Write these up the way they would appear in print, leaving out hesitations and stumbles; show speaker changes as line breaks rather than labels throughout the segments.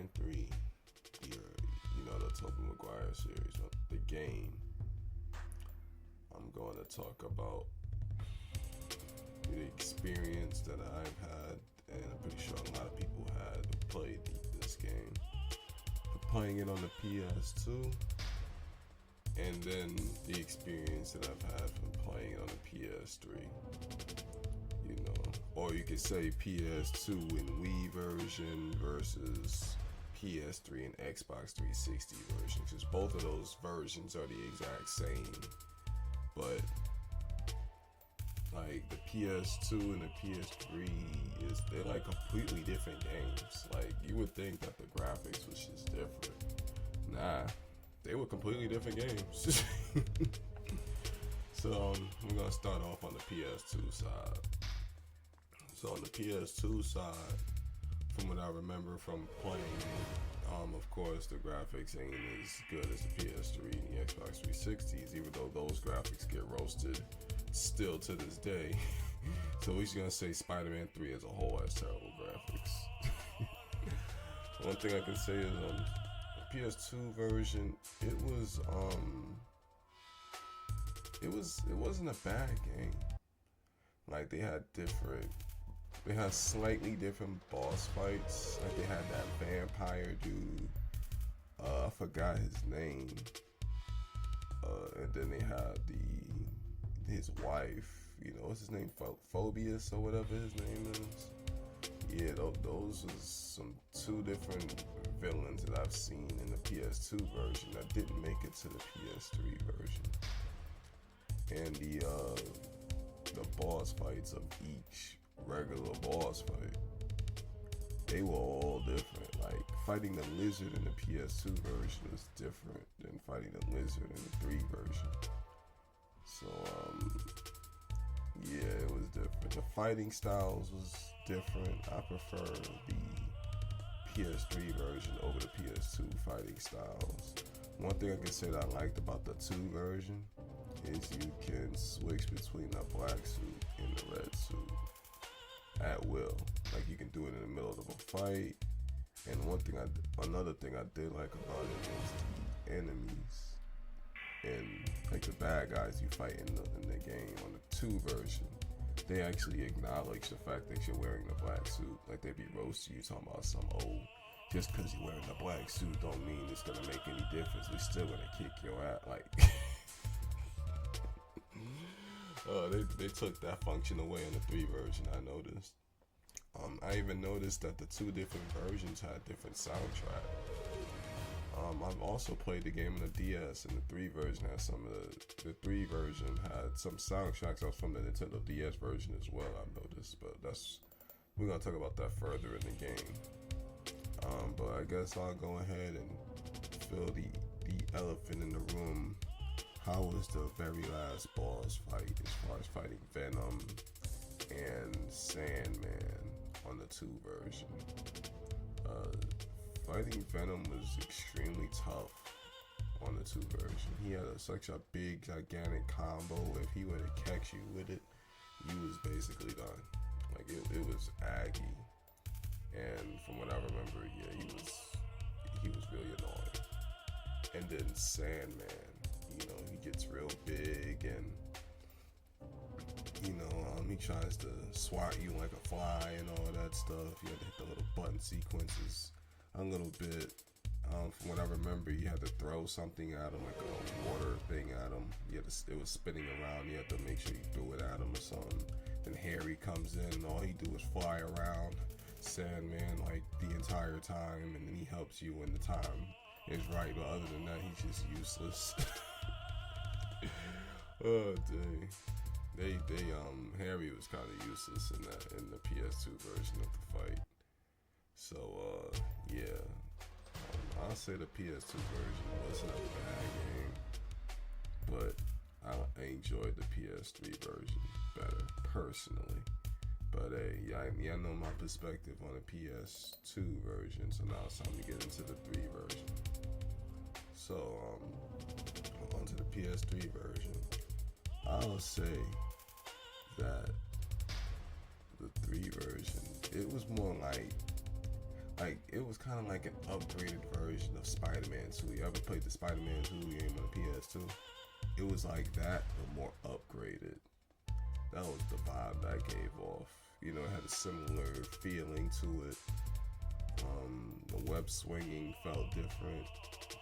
Spider-Man 3, the Tobey Maguire series, the game. I'm going to talk about the experience that I've had, and I'm pretty sure a lot of people had played this game. For playing it on the PS2, and then the experience that I've had from playing it on the PS3. Or you could say PS2 and Wii version versus PS3 and Xbox 360 version, because both of those versions are the exact same, but like the PS2 and the PS3 they're like completely different games. Like you would think that the graphics was just different. Nah, they were completely different games. So we're gonna start off on the PS2 side. So on the PS2 side, from what I remember from playing it, of course the graphics ain't as good as the PS3 and the Xbox 360s, even though those graphics get roasted still to this day. So we're just gonna say Spider-Man 3 as a whole has terrible graphics. One thing I can say is the PS2 version, it wasn't a bad game. Like they had slightly different boss fights. Like they had that vampire dude. I forgot his name. And then they had his wife. What's his name? Phobius or whatever his name is. Yeah, those was two different villains that I've seen in the PS2 version that didn't make it to the PS3 version. And the boss fights of each regular boss fight, they were all different. Like fighting the lizard in the PS2 version was different than fighting the lizard in the 3 version. So yeah, it was different. The fighting styles was different. I prefer the PS3 version over the PS2 fighting styles. One thing I can say that I liked about the 2 version is you can switch between the black suit and the red suit at will. Like you can do it in the middle of a fight. And another thing I did like about it was the enemies and like the bad guys you fight in the game on the 2 version. They actually acknowledge the fact that you're wearing the black suit. Like they be roasting you talking about just because you're wearing the black suit don't mean it's gonna make any difference. We still gonna kick your ass. Like they took that function away in the 3 version, I noticed. I even noticed that the 2 different versions had different soundtrack. I've also played the game on the DS, and the 3 version had the 3 version had some soundtracks from the Nintendo DS version as well, I've noticed, but we're gonna talk about that further in the game. But I guess I'll go ahead and fill the elephant in the room. How was the very last boss fight as far as fighting Venom and Sandman on the 2 version? Fighting Venom was extremely tough on the 2 version. He had such a big, gigantic combo. If he were to catch you with it, you was basically done. Like it was aggy. And from what I remember, yeah, he was really annoying. And then Sandman, he gets real big and he tries to swat you like a fly and all that stuff. You had to hit the little button sequences a little bit. From what I remember, you had to throw something at him, like a water thing at him. It was spinning around. You had to make sure you threw it at him or something. Then Harry comes in and all he do is fly around Sandman like the entire time, and then he helps you when the time is right. But other than that, he's just useless. Oh dang. Harry was kind of useless in the PS2 version of the fight. So yeah, I'll say the PS2 version wasn't a bad game, but I enjoyed the PS3 version better personally. But hey, y'all know my perspective on the PS2 version, so now it's time to get into the 3 version. So onto the PS3 version. I'll say that the 3 version, it was more like like it was kind of like an upgraded version of Spider-Man 2. You ever played the Spider-Man 2 game on the PS2? It was like that, but more upgraded. That was the vibe that I gave off. You know, it had a similar feeling to it. The web swinging felt different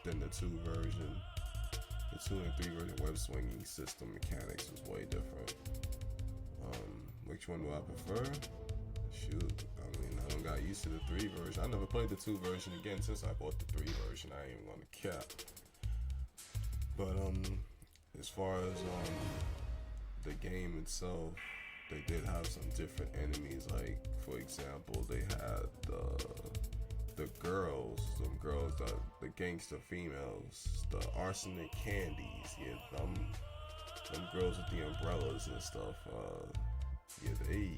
than the 2 version. The 2 and 3 version web swinging system mechanics was way different. Which one do I prefer? Shoot, I mean, I don't got used to the 3 version. I never played the 2 version again since I bought the 3 version. I ain't even gonna cap. But as far as the game itself, they did have some different enemies. Like, for example, they had the girls, some girls, the gangster females, the arsenic candies. Yeah, them girls with the umbrellas and stuff. Yeah, they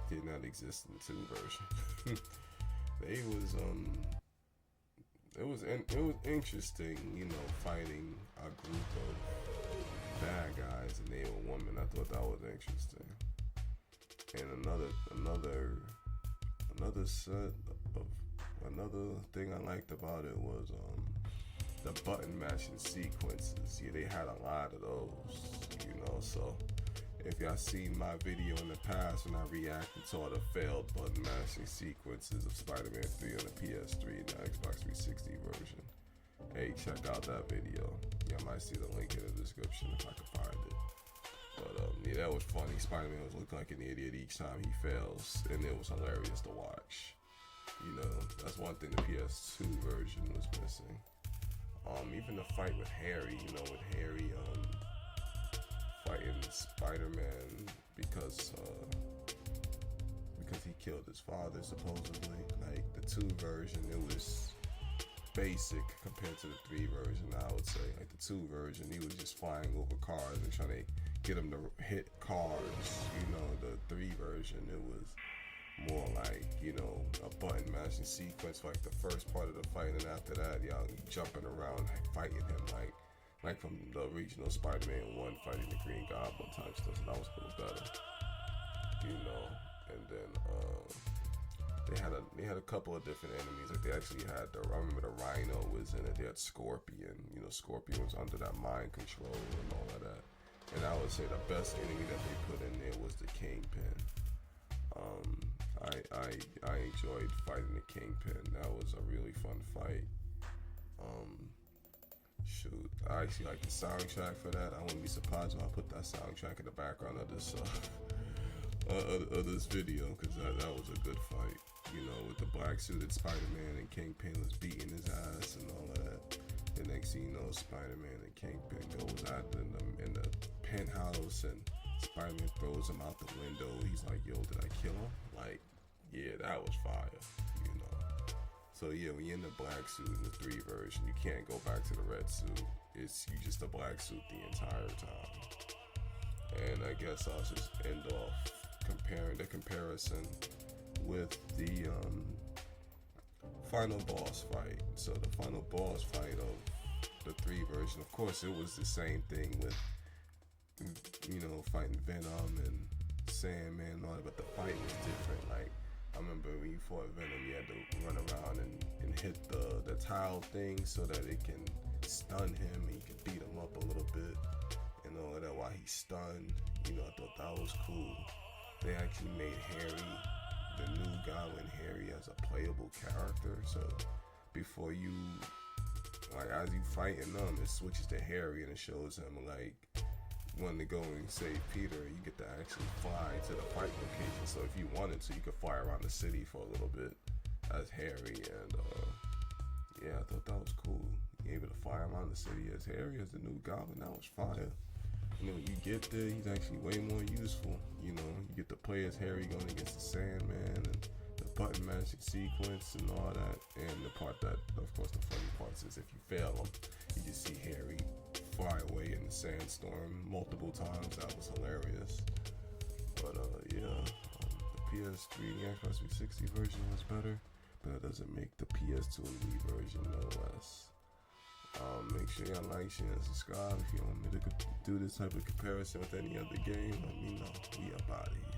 did not exist in the 2 version. They was it was interesting, you know, fighting a group of bad guys and they were women. I thought that was interesting. And another thing I liked about it was the button mashing sequences. Yeah, they had a lot of those, you know. So if y'all seen my video in the past when I reacted to all the failed button mashing sequences of Spider-Man 3 on the PS3 and the Xbox 360 version, hey, check out that video. Y'all might see the link in the description if I can find it. But yeah, that was funny. Spider-Man was looking like an idiot each time he fails, and it was hilarious to watch. You know, that's one thing the PS2 version was missing. Even the fight with Harry, you know, with Harry fighting Spider-Man because he killed his father supposedly. Like the 2 version, it was basic compared to the 3 version. I would say, like the 2 version, he was just flying over cars and trying to get him to hit cars. You know, the 3 version, it was more like, you know, a button mashing sequence for like the first part of the fight, and after that, y'all jumping around fighting him like from the original Spider-Man 1 fighting the Green Goblin type stuff. So that was a little better, you know. And then they had a couple of different enemies. Like they actually had I remember the Rhino was in it. They had Scorpion. You know, Scorpion was under that mind control and all of that. And I would say the best enemy that they put in there was the Kingpin. I enjoyed fighting the Kingpin. That was a really fun fight. Shoot, I actually like the soundtrack for that. I wouldn't be surprised if I put that soundtrack in the background of this of this video, because that was a good fight. You know, with the black suited Spider-Man and Kingpin was beating his ass and all of that. The next thing you know, Spider-Man and Kingpin goes out in the penthouse and Spider-Man throws him out the window. He's like, yo, did I kill him? Like, yeah, that was fire, you know. So yeah, when you're in the black suit in the 3 version, you can't go back to the red suit. It's you just a black suit the entire time. And I guess I'll just end off comparing the comparison with the final boss fight. So the final boss fight of the 3 version, of course, it was the same thing with, you know, fighting Venom and Sandman and all that, but the fight was different. Like, I remember when you fought Venom, you had to run around and hit the tile thing so that it can stun him and you can beat him up a little bit and all of that while he's stunned. You know, I thought that was cool. They actually made Harry, the new Goblin Harry, as a playable character. So before you, like, as you fighting them, it switches to Harry and it shows him, like, when to go and save Peter, you get to actually fly to the fight location. So if you wanted to, you could fly around the city for a little bit as Harry. And yeah, I thought that was cool. You're able to fly around the city as Harry, as the new Goblin. That was fire. You know, you get there, he's actually way more useful. You know, you get to play as Harry going against the Sandman and the button mashing sequence and all that. And the part that, of course, the funny part is if you fail him, you just see Harry fly away in the sandstorm multiple times. That was hilarious. But yeah, the PS3 and the Xbox 360 version was better, but that doesn't make the PS2 and Wii version no less. Make sure y'all like, share, and subscribe. If you want me to do this type of comparison with any other game, let me know. We up out of here.